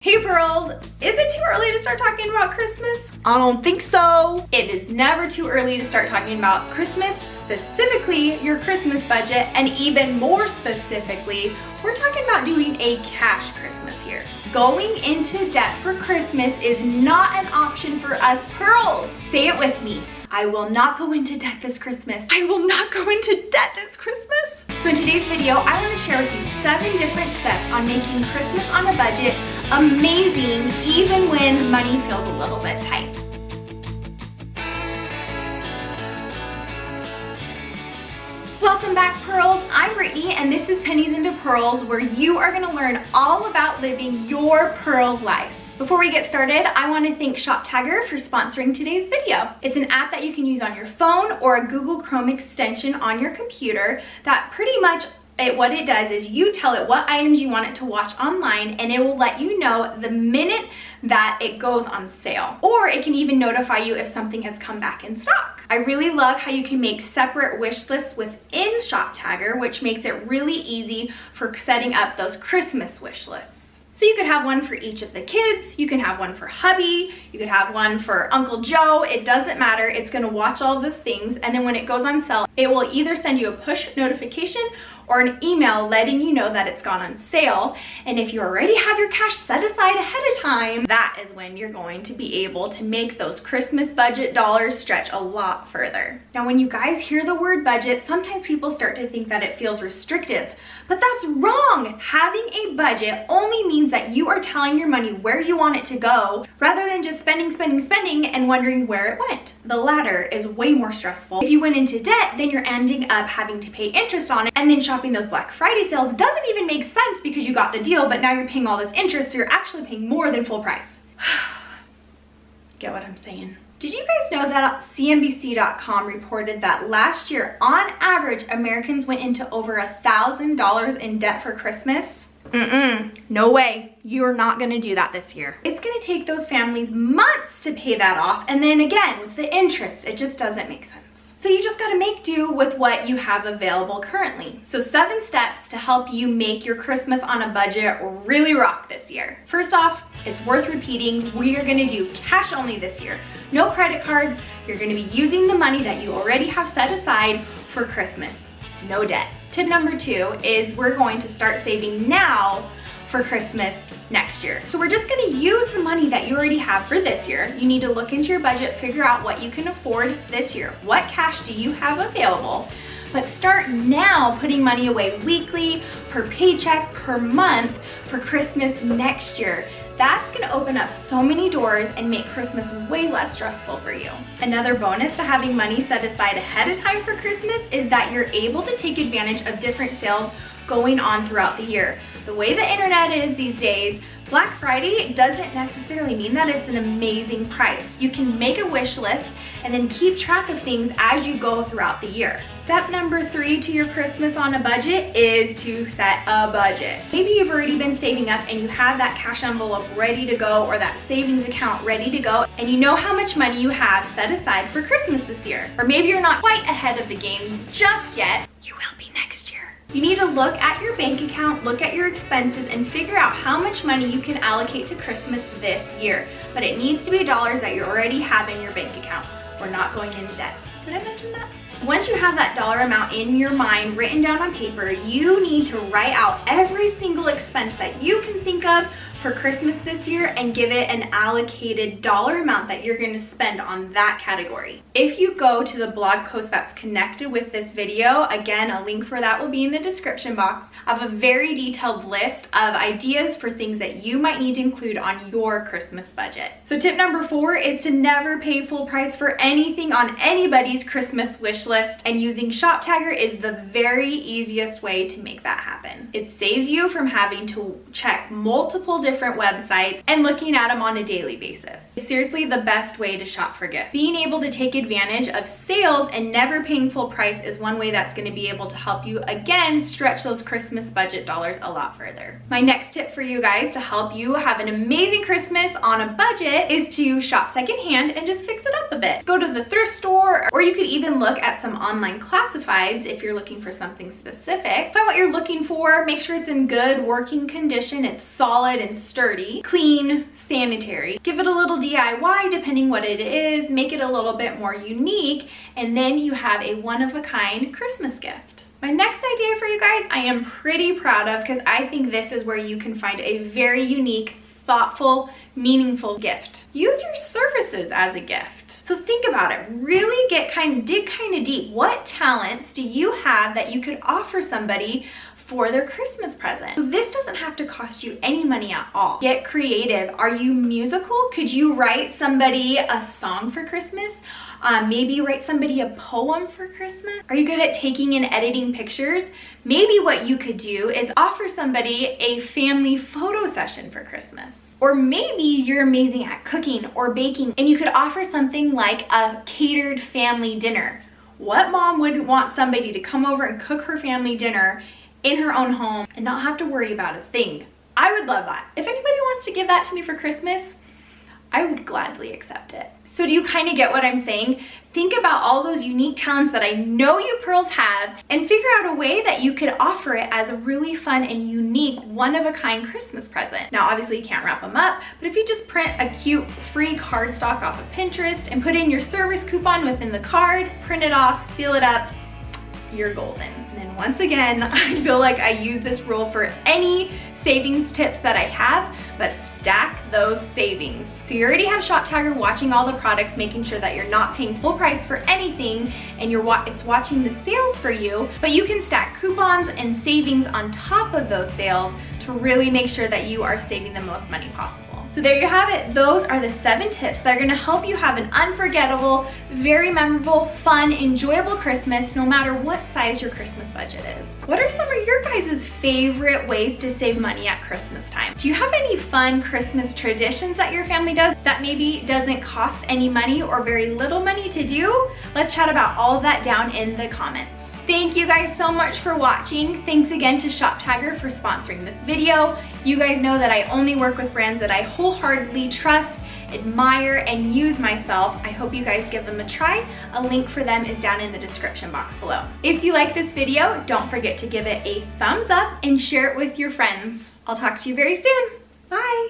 Hey Pearls, is it too early to start talking about Christmas? I don't think so. It is never too early to start talking about Christmas, specifically your Christmas budget, and even more specifically, we're talking about doing a cash Christmas here. Going into debt for Christmas is not an option for us Pearls. Say it with me. I will not go into debt this Christmas. I will not go into debt this Christmas. So in today's video, I want to share with you 7 different steps on making Christmas on a budget amazing, even when money feels a little bit tight. Welcome back, Pearls. I'm Brittany, and this is Pennies into Pearls, where you are going to learn all about living your Pearl life. Before we get started, I want to thank ShopTagger for sponsoring today's video. It's an app that you can use on your phone or a Google Chrome extension on your computer that pretty much what it does is you tell it what items you want it to watch online, and it will let you know the minute that it goes on sale. Or it can even notify you if something has come back in stock. I really love how you can make separate wish lists within ShopTagger, which makes it really easy for setting up those Christmas wish lists. So you could have one for each of the kids, you can have one for hubby, you could have one for Uncle Joe, it doesn't matter. It's gonna watch all of those things, and then when it goes on sale, it will either send you a push notification or an email letting you know that it's gone on sale. And if you already have your cash set aside ahead of time, that is when you're going to be able to make those Christmas budget dollars stretch a lot further. Now, when you guys hear the word budget, sometimes people start to think that it feels restrictive, but that's wrong. Having a budget only means that you are telling your money where you want it to go, rather than just spending and wondering where it went. The latter is way more stressful. If you went into debt, then you're ending up having to pay interest on it, and then shopping those Black Friday sales doesn't even make sense because you got the deal, but now you're paying all this interest, so you're actually paying more than full price. Get what I'm saying? Did you guys know that CNBC.com reported that last year, on average, Americans went into over $1,000 in debt for Christmas? No way. You're not gonna do that this year. It's gonna take those families months to pay that off, and then again, with the interest, it just doesn't make sense. So you just gotta make do with what you have available currently. So 7 steps to help you make your Christmas on a budget really rock this year. First off, it's worth repeating, we are gonna do cash only this year. No credit cards. You're gonna be using the money that you already have set aside for Christmas. No debt. Tip number 2 is we're going to start saving now for Christmas next year. So we're just gonna use the money that you already have for this year. You need to look into your budget, figure out what you can afford this year. What cash do you have available? But start now putting money away weekly, per paycheck, per month for Christmas next year. That's gonna open up so many doors and make Christmas way less stressful for you. Another bonus to having money set aside ahead of time for Christmas is that you're able to take advantage of different sales going on throughout the year. The way the internet is these days, Black Friday doesn't necessarily mean that it's an amazing price. You can make a wish list and then keep track of things as you go throughout the year. Step number 3 to your Christmas on a budget is to set a budget. Maybe you've already been saving up and you have that cash envelope ready to go, or that savings account ready to go, and you know how much money you have set aside for Christmas this year. Or maybe you're not quite ahead of the game just yet. You will be next year. You need to look at your bank account, look at your expenses, and figure out how much money you can allocate to Christmas this year. But it needs to be dollars that you already have in your bank account. We're not going into debt. Did I mention that? Once you have that dollar amount in your mind written down on paper, you need to write out every single expense that you can think of for Christmas this year and give it an allocated dollar amount that you're going to spend on that category. If you go to the blog post that's connected with this video, again, a link for that will be in the description box, I have a very detailed list of ideas for things that you might need to include on your Christmas budget. So tip number 4 is to never pay full price for anything on anybody's Christmas wish list, and using ShopTagger is the very easiest way to make that happen. It saves you from having to check multiple different websites and looking at them on a daily basis. It's seriously the best way to shop for gifts. Being able to take advantage of sales and never paying full price is one way that's going to be able to help you, again, stretch those Christmas budget dollars a lot further. My next tip for you guys to help you have an amazing Christmas on a budget is to shop secondhand and just fix it up a bit. Go to the thrift store, or you could even look at some online classifieds if you're looking for something specific. Find what you're looking for, make sure it's in good working condition, it's solid and sturdy, clean, sanitary. Give it a little DIY depending what it is, make it a little bit more unique, and then you have a one-of-a-kind Christmas gift. My next idea for you guys, I am pretty proud of because I think this is where you can find a very unique, thoughtful, meaningful gift. Use your services as a gift. So think about it, really dig kind of deep. What talents do you have that you could offer somebody for their Christmas present? So this doesn't have to cost you any money at all. Get creative. Are you musical? Could you write somebody a song for Christmas? Maybe write somebody a poem for Christmas? Are you good at taking and editing pictures? Maybe what you could do is offer somebody a family photo session for Christmas. Or maybe you're amazing at cooking or baking and you could offer something like a catered family dinner. What mom wouldn't want somebody to come over and cook her family dinner in her own home and not have to worry about a thing? I would love that. If anybody wants to give that to me for Christmas, I would gladly accept it. So do you kind of get what I'm saying? Think about all those unique talents that I know you pearls have and figure out a way that you could offer it as a really fun and unique one-of-a-kind Christmas present. Now, obviously you can't wrap them up, but if you just print a cute free cardstock off of Pinterest and put in your service coupon within the card, print it off, seal it up, you're golden. And then once again, I feel like I use this rule for any savings tips that I have, but stack those savings. So you already have ShopTagger watching all the products, making sure that you're not paying full price for anything and it's watching the sales for you, but you can stack coupons and savings on top of those sales to really make sure that you are saving the most money possible. So there you have it. Those are the 7 tips that are gonna help you have an unforgettable, very memorable, fun, enjoyable Christmas, no matter what size your Christmas budget is. What are some of your guys' favorite ways to save money at Christmas time? Do you have any fun Christmas traditions that your family does that maybe doesn't cost any money or very little money to do? Let's chat about all of that down in the comments. Thank you guys so much for watching. Thanks again to ShopTagger for sponsoring this video. You guys know that I only work with brands that I wholeheartedly trust, admire, and use myself. I hope you guys give them a try. A link for them is down in the description box below. If you like this video, don't forget to give it a thumbs up and share it with your friends. I'll talk to you very soon. Bye.